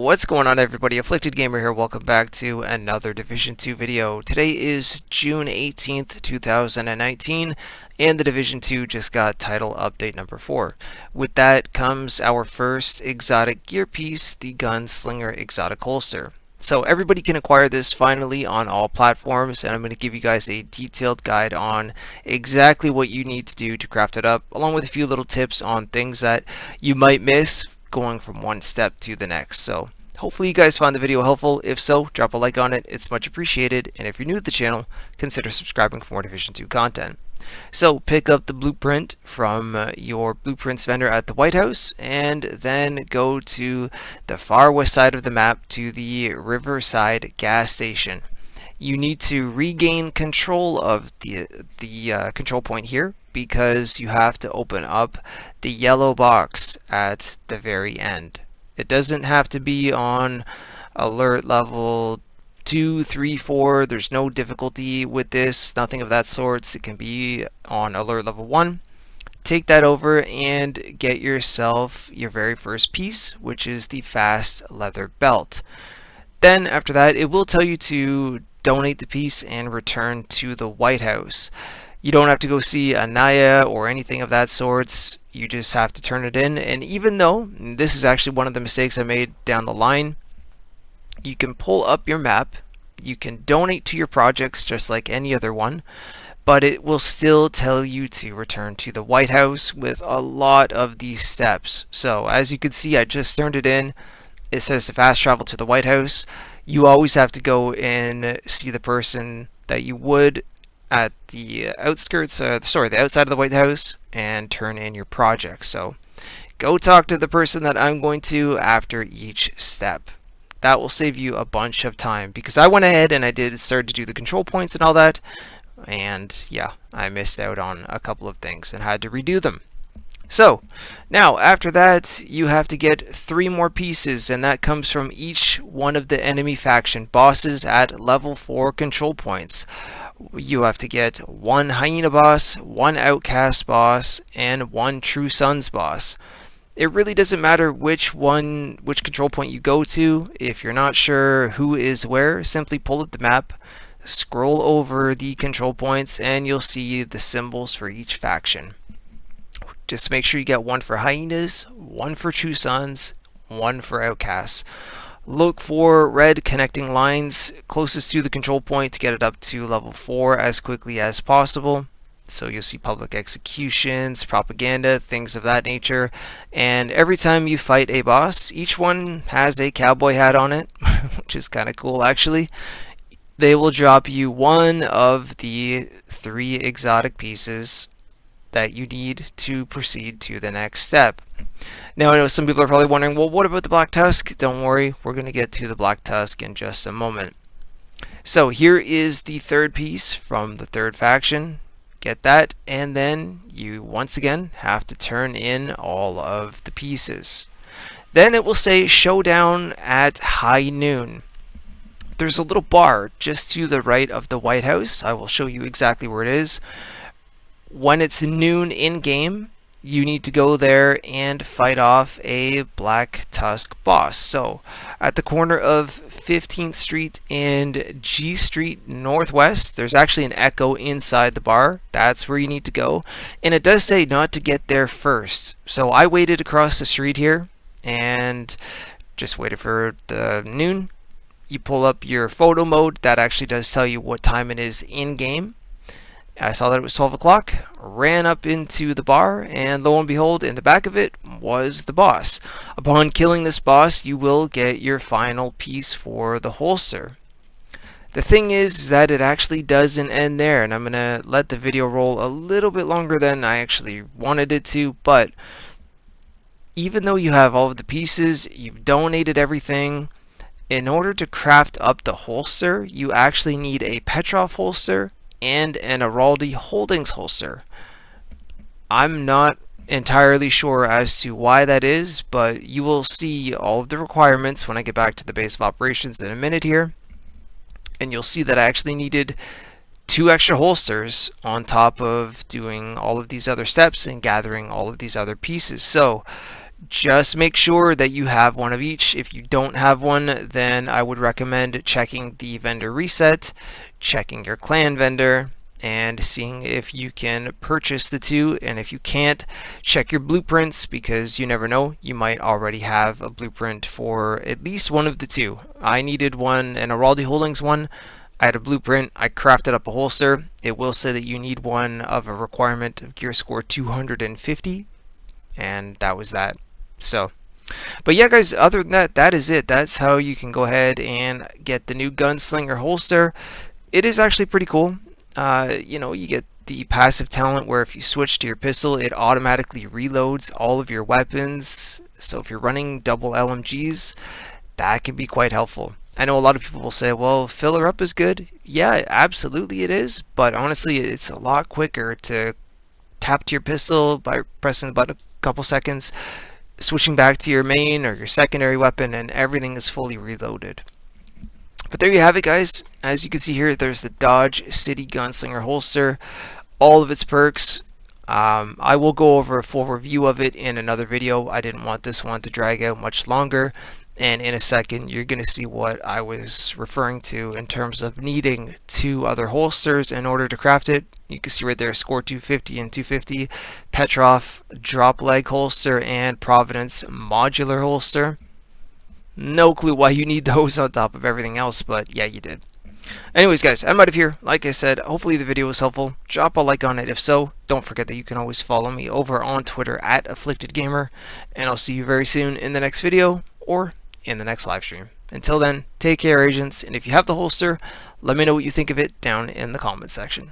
What's going on, everybody? Afflicted Gamer here. Welcome back to another Division 2 video. Today is June 18th, 2019, and the Division 2 just got title update number 4. With that comes our first exotic gear piece, the Gunslinger exotic holster. So everybody can acquire this finally on all platforms, and I'm going to give you guys a detailed guide on exactly what you need to do to craft it up, along with a few little tips on things that you might miss going from one step to the next. So hopefully you guys found the video helpful. If so, drop a like on it. It's much appreciated. And if you're new to the channel, consider subscribing for more Division 2 content. So pick up the blueprint from your blueprints vendor at the White House, and then go to the far west side of the map to the Riverside gas station. You need to regain control of the control point here, because you have to open up the yellow box at the very end. It doesn't have to be on alert level 2, 3, 4. There's no difficulty with this, nothing of that sort. It can be on alert level 1. Take that over and get yourself your very first piece, which is the fast leather belt. Then after that, it will tell you to donate the piece and return to the White House. You don't have to go see Anaya or anything of that sorts. You just have to turn it in. And even though this is actually one of the mistakes I made down the line, you can pull up your map, you can donate to your projects just like any other one, but it will still tell you to return to the White House with a lot of these steps. So as you can see, I just turned it in. It says to fast travel to the White House. You always have to go and see the person that you would at the outskirts, the outside of the White House, and turn in your project. So go talk to the person that I'm going to after each step. That will save you a bunch of time, because I went ahead and started to do the control points and all that, and yeah, I missed out on a couple of things and had to redo them. So now after that, you have to get 3 more pieces, and that comes from each one of the enemy faction bosses at level 4 control points. You have to get 1 hyena boss, 1 outcast boss, and 1 true sons boss. It really doesn't matter which control point you go to. If you're not sure who is where, simply pull up the map, scroll over the control points, and you'll see the symbols for each faction. Just make sure you get 1 for hyenas, 1 for true sons, 1 for outcasts. Look for red connecting lines closest to the control point to get it up to level 4 as quickly as possible. So you'll see public executions, propaganda, things of that nature. And every time you fight a boss, each one has a cowboy hat on it, which is kind of cool actually. They will drop you 1 of the 3 exotic pieces that you need to proceed to the next step. Now I know some people are probably wondering, well, what about the Black Tusk? Don't worry, we're going to get to the Black Tusk in just a moment. So here is the 3rd piece from the 3rd faction. Get that, and then you once again have to turn in all of the pieces. Then it will say showdown at high noon. There's a little bar just to the right of the White House. I will show you exactly where it is. When it's noon in game, you need to go there and fight off a Black Tusk boss. So at the corner of 15th Street and G Street Northwest, there's actually an echo inside the bar. That's where you need to go. And it does say not to get there first. So I waited across the street here and just waited for the noon. You pull up your photo mode. That actually does tell you what time it is in game. I saw that it was 12 o'clock, ran up into the bar, and lo and behold, in the back of it was the boss. Upon killing this boss, you will get your final piece for the holster. The thing is that it actually doesn't end there, and I'm going to let the video roll a little bit longer than I actually wanted it to, but even though you have all of the pieces, you've donated everything, in order to craft up the holster, you actually need a Petrov holster and an Araldi Holdings holster. I'm not entirely sure as to why that is, but you will see all of the requirements when I get back to the base of operations in a minute here, and you'll see that I actually needed 2 extra holsters on top of doing all of these other steps and gathering all of these other pieces. So Just make sure that you have one of each. If you don't have one, then I would recommend checking the vendor reset, checking your clan vendor, and seeing if you can purchase the two. And if you can't, check your blueprints, because you never know, you might already have a blueprint for at least one of the two. I needed one, an Araldi Holdings one. I had a blueprint. I crafted up a holster. It will say that you need one of a requirement of gear score 250, and that was that. So, but yeah, guys, other than that, that is it. That's how you can go ahead and get the new gunslinger holster. It is actually pretty cool. You get the passive talent where if you switch to your pistol, it automatically reloads all of your weapons. So if you're running double LMGs, that can be quite helpful. I know a lot of people will say, well, filler up is good. Yeah, absolutely it is. But honestly, it's a lot quicker to tap to your pistol by pressing the button a couple seconds, switching back to your main or your secondary weapon, and everything is fully reloaded. But there you have it, guys. As you can see here, there's the Dodge City Gunslinger holster, all of its perks. I will go over a full review of it in another video. I didn't want this one to drag out much longer. And in a second, you're going to see what I was referring to in terms of needing two other holsters in order to craft it. You can see right there, score 250 and 250, Petrov drop leg holster, and Providence modular holster. No clue why you need those on top of everything else, but yeah, you did. Anyways, guys, I'm out of here. Like I said, hopefully the video was helpful. Drop a like on it if so. Don't forget that you can always follow me over on Twitter at AfflictedGamer, and I'll see you very soon in the next video or in the next live stream. Until then, take care, agents, and if you have the holster, let me know what you think of it down in the comment section.